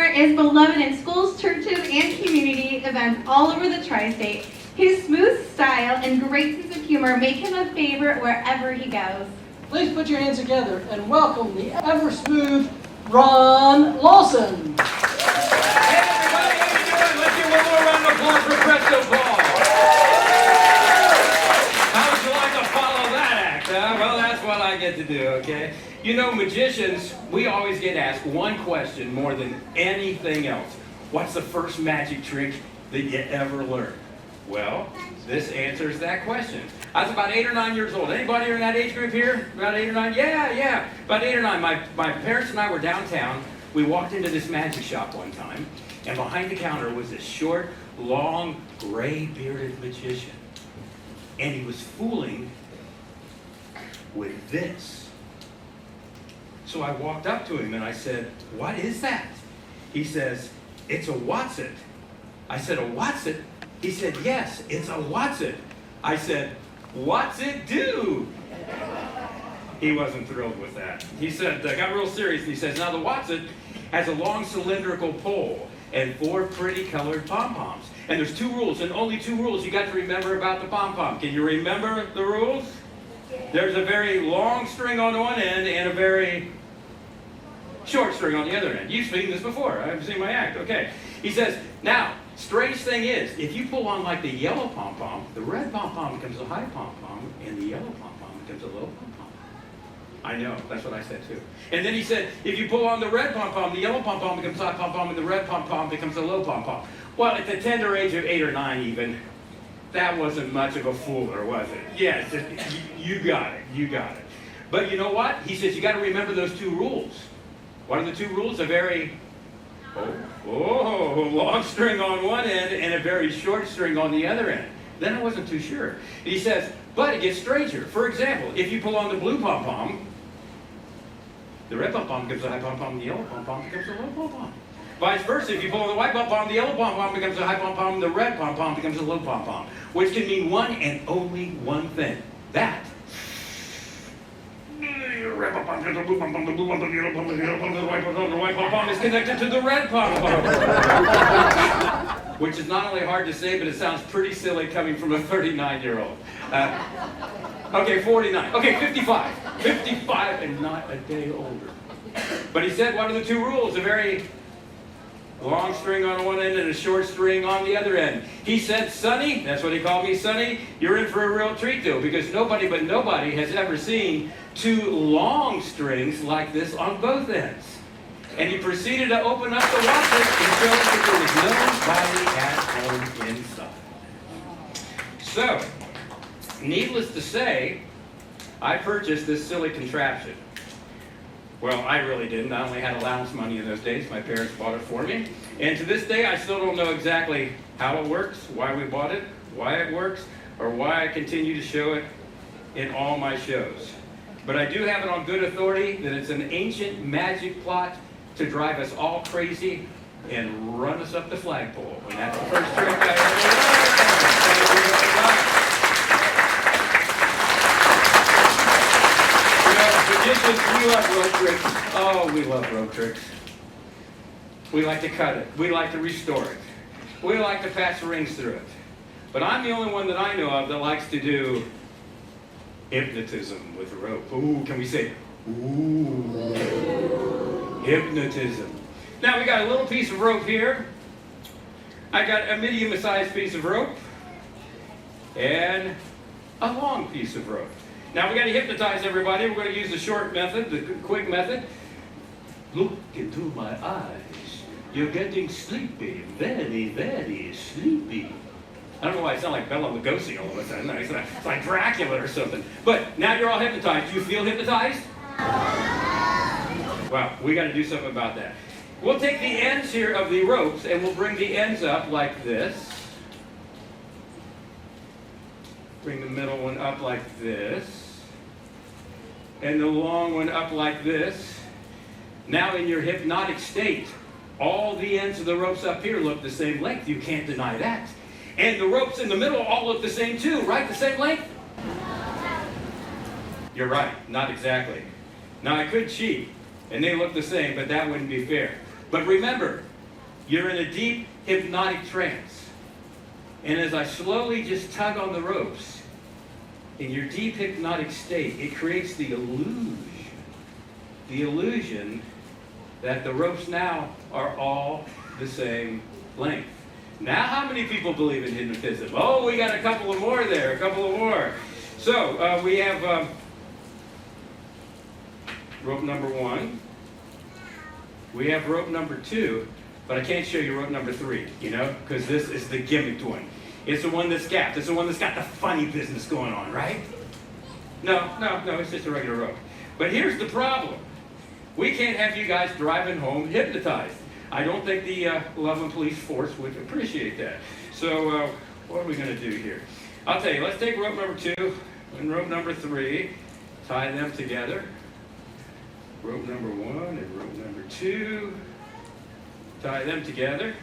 is beloved in schools, churches, and community events all over the tri-state. His smooth style and great sense of humor make him a favorite wherever he goes. Please put your hands together and welcome the ever-smooth Ron Lawson. Hey everybody, how you doing? Let's give one more round of applause for Presto Paul. How would you like to follow that act, huh? Well, that's what I get to do, okay? You know, magicians, we always get asked one question more than anything else. What's the first magic trick that you ever learned? Well, this answers that question. I was about 8 or 9 years old. Anybody in that age group here? About 8 or 9? Yeah. About 8 or 9. My parents and I were downtown. We walked into this magic shop one time, and behind the counter was this short, long, gray-bearded magician. And he was fooling with this. So I walked up to him and I said, "What is that?" He says, "It's a Watson." I said, "A Watson?" He said, "Yes, it's a Watson." I said, "What's it do?" He wasn't thrilled with that. He said, got real serious, and he says, "Now the Watson has a long cylindrical pole and 4 pretty colored pom-poms. And there's 2 rules, and only 2 rules you got to remember about the pom-pom. Can you remember the rules? There's a very long string on one end and a very short string on the other end. You've seen this before. I've seen my act. Okay." He says, "Now, strange thing is, if you pull on like the yellow pom-pom, the red pom-pom becomes a high pom-pom, and the yellow pom-pom becomes a low pom-pom." I know, that's what I said too. And then he said, if you pull on the red pom-pom, the yellow pom-pom becomes a high pom-pom, and the red pom-pom becomes a low pom-pom. Well, at the tender age of 8 or 9 even, that wasn't much of a fooler, was it? Yes, you got it. But you know what? He says, you got to remember those 2 rules. What are the 2 rules? A very long string on one end and a very short string on the other end. Then I wasn't too sure. He says, but it gets stranger. For example, if you pull on the blue pom-pom, the red pom-pom becomes a high pom-pom, the yellow pom-pom becomes a low pom-pom. Vice versa, if you pull on the white pom-pom, the yellow pom-pom becomes a high pom-pom, the red pom-pom becomes a low pom-pom. Which can mean one and only one thing. That. The red pom-pom, the blue pom-pom, the blue pom-pom, the yellow pom-pom, the yellow pom-pom, the white pom-pom, the white pom-pom is connected to the red pom-pom. Which is not only hard to say, but it sounds pretty silly coming from a 39-year-old. Okay, 49. Okay, 55. 55 and not a day older. But he said, what are the 2 rules? A very long string on one end and a short string on the other end. He said, "Sonny," that's what he called me, "Sonny, you're in for a real treat though, because nobody has ever seen 2 long strings like this on both ends." And he proceeded to open up the Watson and show us that there was nobody at home inside. So, needless to say, I purchased this silly contraption. Well, I really didn't. I only had allowance money in those days. My parents bought it for me. And to this day, I still don't know exactly how it works, why we bought it, why it works, or why I continue to show it in all my shows. But I do have it on good authority that it's an ancient magic plot to drive us all crazy and run us up the flagpole. And that's the first trick I ever learned. Magicians, we love rope tricks. Oh, we love rope tricks. We like to cut it. We like to restore it. We like to pass rings through it. But I'm the only one that I know of that likes to do hypnotism with rope. Ooh, can we say, ooh, hypnotism. Now we got a little piece of rope here. I got a medium-sized piece of rope and a long piece of rope. Now we got to hypnotize everybody. We're going to use the short method, the quick method. Look into my eyes. You're getting sleepy, very, very sleepy. I don't know why I sound like Bela Lugosi all of a sudden. It's like Dracula or something. But now you're all hypnotized. Do you feel hypnotized? Well, we got to do something about that. We'll take the ends here of the ropes and we'll bring the ends up like this. Bring the middle one up like this. And the long one up like this. Now in your hypnotic state, all the ends of the ropes up here look the same length. You can't deny that. And the ropes in the middle all look the same too, right? The same length? You're right, not exactly. Now I could cheat, and they look the same, but that wouldn't be fair. But remember, You're in a deep hypnotic trance. And as I slowly just tug on the ropes, in your deep hypnotic state, it creates the illusion that the ropes now are all the same length. Now, how many people believe in hypnotism? Oh, we got a couple of more there, a couple of more. So, we have rope number 1. We have rope number 2, but I can't show you rope number 3, you know, because this is the gimmicked one. It's the one that's gapped. It's the one that's got the funny business going on, right? No, it's just a regular rope. But here's the problem. We can't have you guys driving home hypnotized. I don't think the Loveland Police Force would appreciate that. So what are we going to do here? I'll tell you, let's take rope number 2 and rope number 3, tie them together. Rope number 1 and rope number 2, tie them together.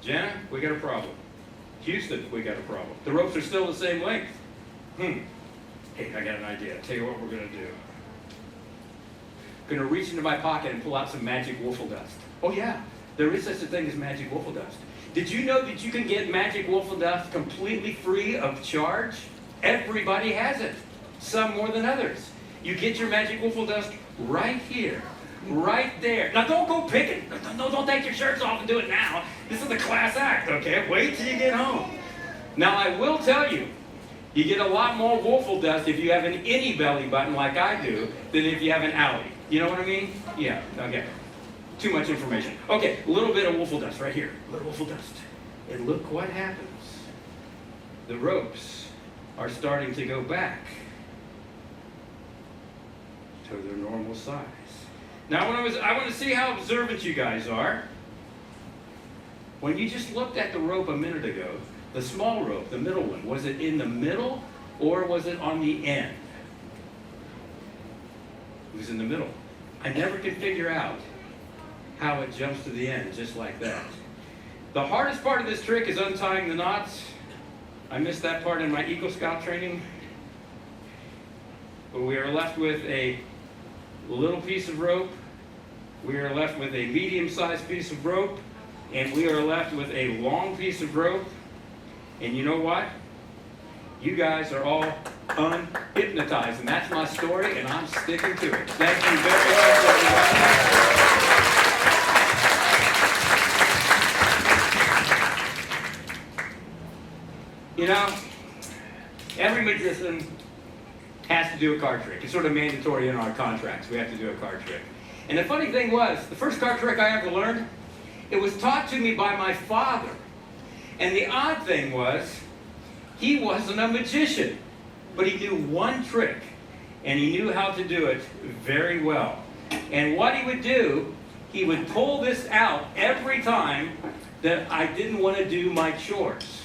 Jenna, we got a problem. Houston, we got a problem. The ropes are still the same length. Hey, I got an idea. I'll tell you what we're going to do. I'm going to reach into my pocket and pull out some magic wiffle dust. Oh yeah, there is such a thing as magic wiffle dust. Did you know that you can get magic wiffle dust completely free of charge? Everybody has it, some more than others. You get your magic wiffle dust right here, right there. Now don't go picking. No, don't take your shirts off and do it now. This is the class act, okay? Wait till you get home. Now I will tell you, you get a lot more wiffle dust if you have an innie belly button like I do than if you have an outie. You know what I mean? Yeah, okay. Too much information. Okay, a little bit of wiffle dust right here. A little wiffle dust. And look what happens. The ropes are starting to go back to their normal size. Now, I want to see how observant you guys are. When you just looked at the rope a minute ago, the small rope, the middle one, was it in the middle or was it on the end? It was in the middle. I never could figure out how it jumps to the end just like that. The hardest part of this trick is untying the knots. I missed that part in my Eagle Scout training. But we are left with a little piece of rope. We are left with a medium-sized piece of rope. And we are left with a long piece of rope. And you know what? You guys are all unhypnotized. And that's my story, and I'm sticking to it. Thank you very much, everybody. You know, every magician has to do a card trick. It's sort of mandatory in our contracts. We have to do a card trick. And the funny thing was, the first card trick I ever learned, it was taught to me by my father. And the odd thing was, he wasn't a magician, but he knew one trick, and he knew how to do it very well. And what he would do, he would pull this out every time that I didn't want to do my chores,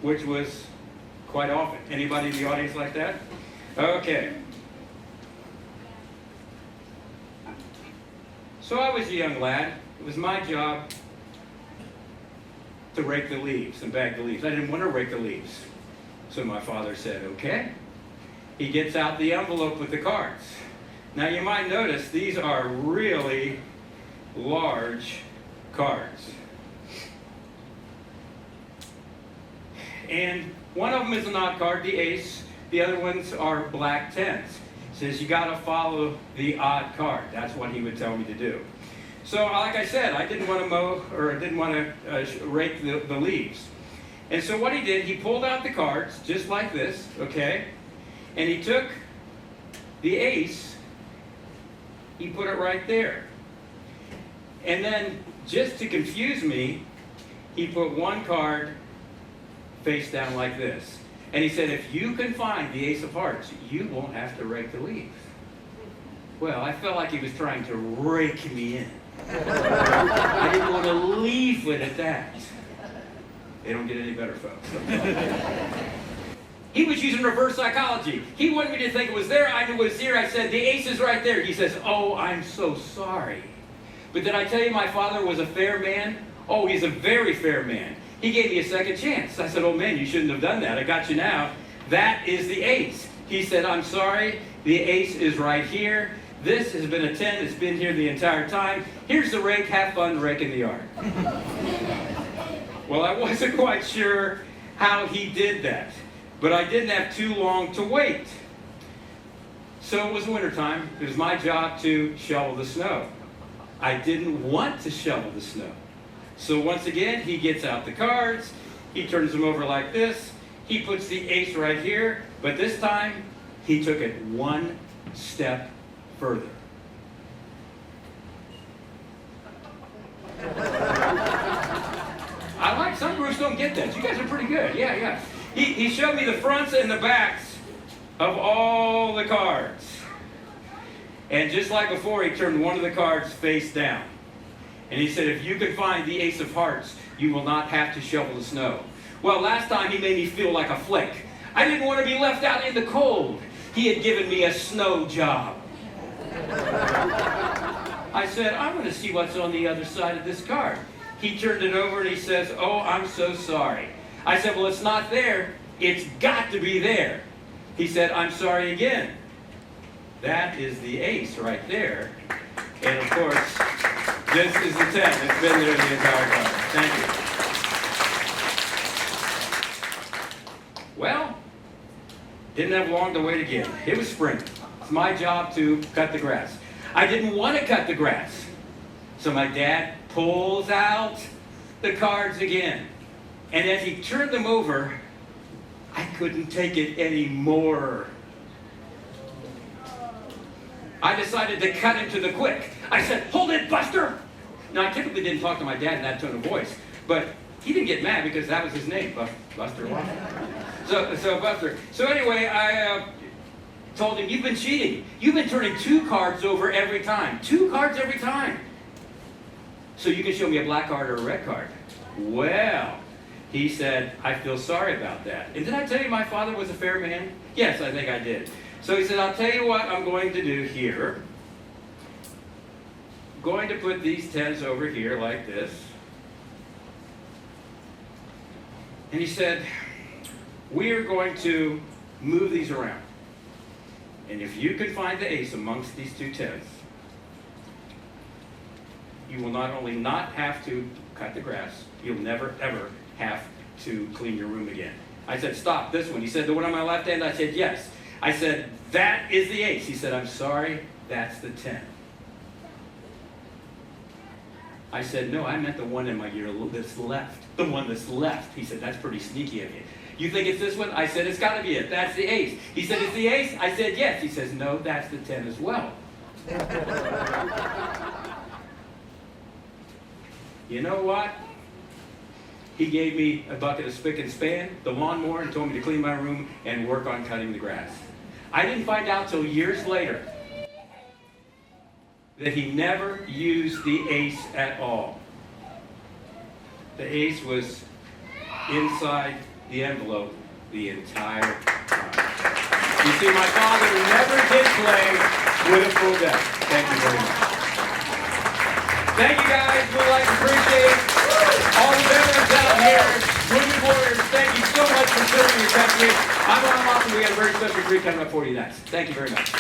which was quite often. Anybody in the audience like that? Okay. So I was a young lad. It was my job to rake the leaves and bag the leaves. I didn't want to rake the leaves. So my father said, okay. He gets out the envelope with the cards. Now you might notice these are really large cards. And one of them is an odd card, the ace. The other ones are black tens. Says you got to follow the odd card. That's what he would tell me to do. So like I said, I didn't want to mow, or I didn't want to rake the leaves. And so what he did, he pulled out the cards, just like this, okay? And he took the ace, he put it right there. And then, just to confuse me, he put one card face down like this. And he said, if you can find the ace of hearts, you won't have to rake the leaves. Well, I felt like he was trying to rake me in. I didn't want to leave it at that. They don't get any better, folks. He was using reverse psychology. He wanted me to think it was there. I knew it was here. I said, the ace is right there. He says, oh, I'm so sorry. But did I tell you my father was a fair man? Oh, he's a very fair man. He gave me a second chance. I said, oh man, you shouldn't have done that. I got you now. That is the ace. He said, I'm sorry. The ace is right here. This has been a 10 that's been here the entire time. Here's the rake. Have fun raking the yard. Well, I wasn't quite sure how he did that, but I didn't have too long to wait. So it was wintertime. It was my job to shovel the snow. I didn't want to shovel the snow. So once again, he gets out the cards. He turns them over like this. He puts the ace right here, but this time he took it one step further. I like some groups don't get that. You guys are pretty good. Yeah. He showed me the fronts and the backs of all the cards. And just like before, he turned one of the cards face down. And he said, if you can find the ace of hearts, you will not have to shovel the snow. Well, last time he made me feel like a flake. I didn't want to be left out in the cold. He had given me a snow job. I said, I'm going to see what's on the other side of this card. He turned it over and he says, oh, I'm so sorry. I said, well, it's not there. It's got to be there. He said, I'm sorry again. That is the ace right there. And of course, this is the 10 that's been there the entire time. Thank you. Well, didn't have long to wait again. It was spring. It's my job to cut the grass. I didn't want to cut the grass. So my dad pulls out the cards again. And as he turned them over, I couldn't take it anymore. I decided to cut him to the quick. I said, hold it, Buster! Now, I typically didn't talk to my dad in that tone of voice, but he didn't get mad because that was his name, Buster. So Buster. So anyway, I told him, you've been cheating. You've been turning 2 cards over every time. 2 cards every time. So you can show me a black card or a red card. Well, he said, I feel sorry about that. And did I tell you my father was a fair man? Yes, I think I did. So he said, I'll tell you what I'm going to do here. I'm going to put these 10s over here like this. And he said, we are going to move these around. And if you can find the ace amongst these 2 10s, you will not only not have to cut the grass, you'll never, ever have to clean your room again. I said, stop, this one. He said, the one on my left hand? I said, yes. I said, that is the ace. He said, I'm sorry, that's the 10. I said, no, I meant the one in my ear that's left. The one that's left. He said, that's pretty sneaky of you. You think it's this one? I said, it's got to be it. That's the ace. He said, it's the ace? I said, yes. He says, no, that's the 10 as well. You know what? He gave me a bucket of spick and span, the lawnmower, and told me to clean my room and work on cutting the grass. I didn't find out till years later that he never used the ace at all. The ace was inside the envelope the entire time. You see, my father never did play with a full deck. Thank you very much. Thank you guys. We'd like to appreciate all the veterans out here. Wounded Warriors, thank you so much for serving your country. I'm Ron Lawson. We got a very special treat coming up for you next. Thank you very much.